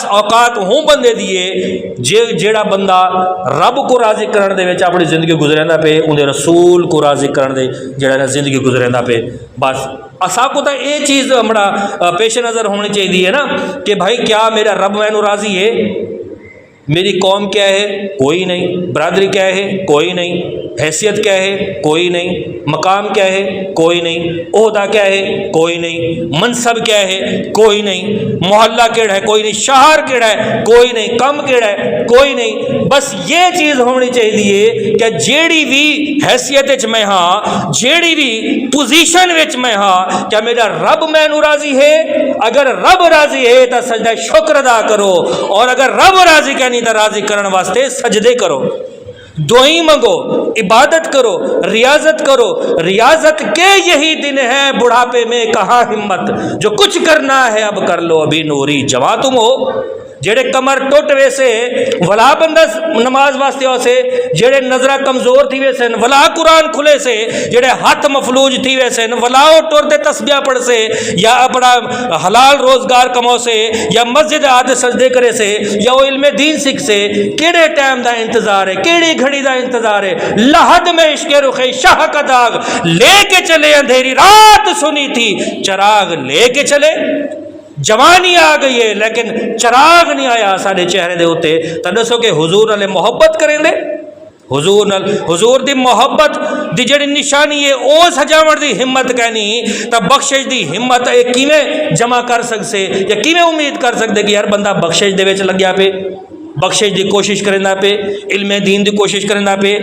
بس اوقات ہوں بندے دیے جیڑا بندہ رب کو راضی کرن دے وچ اپنی زندگی گزریندا پے، اندے رسول کو راضی کرن دے جیڑا نا زندگی گزریندا پے۔ بس اساں کو تو یہ چیز ہمارا پیش نظر ہونی چاہیے نا کہ بھائی کیا میرا رب مینوں راضی ہے؟ میری قوم کیا ہے؟ کوئی نہیں۔ برادری کیا ہے؟ کوئی نہیں۔ حیثیت کیا ہے؟ کوئی نہیں۔ مقام کیا ہے؟ کوئی نہیں۔ عہدہ کیا ہے؟ کوئی نہیں۔ منصب کیا ہے؟ کوئی نہیں۔ محلہ کیڑا ہے؟ کوئی نہیں۔ شہر کیڑا ہے؟ کوئی نہیں۔ کم کیڑا ہے؟ کوئی نہیں۔ بس یہ چیز ہونی چاہیے کہ جیڑی بھی حیثیت وچ میں ہاں، جیڑی بھی پوزیشن وچ میں ہاں، کیا میرا رب مینوں راضی ہے؟ اگر رب راضی ہے تو سجدہ شکر ادا کرو، اور اگر رب راضی کہ نہیں تو راضی کرن واسطے سجدے کرو، دعائیں منگو، عبادت کرو، ریاضت کرو۔ ریاضت کے یہی دن ہے بڑھاپے میں کہاں ہمت، جو کچھ کرنا ہے اب کر لو، ابھی نوری جوان تم ہو۔ جڑے کمر ٹوٹ ویسے ولا بندہ نماز واسطے ہو سے، جڑے نظرہ کمزور تھی ویسے ولا قرآن کھلے سے، جڑے ہاتھ مفلوج تھی ویسے ولا ٹور دے تسبیح پڑھ سے، یا اپنا حلال روزگار کمو سے، یا مسجد آدھے سجدے کرے سے، یا وہ علم دین سکھ سے۔ کیڑے ٹائم دا انتظار ہے، کیڑی گھڑی دا انتظار ہے؟ لحد میں عشق رخ شاہ کا داغ لے کے چلے، اندھیری رات سنی تھی چراغ لے کے چلے۔ جوانی آ گئی ہے لیکن چراغ نہیں آیا سارے چہرے دے ہوتے، تو دسو کہ حضور نال محبت کریں دے؟ حضور نال، حضور دی محبت دی جڑی نشانی ہے او سجاوٹ دی ہمت کہنی، تو بخشش دی ہمت کیویں جمع کر سکتے یا کیویں امید کر سکتے کہ یار بندہ بخشش دے وچ لگیا پے، بخشش دی کوشش کرنا پے، علم دین دی کوشش کرنا پے۔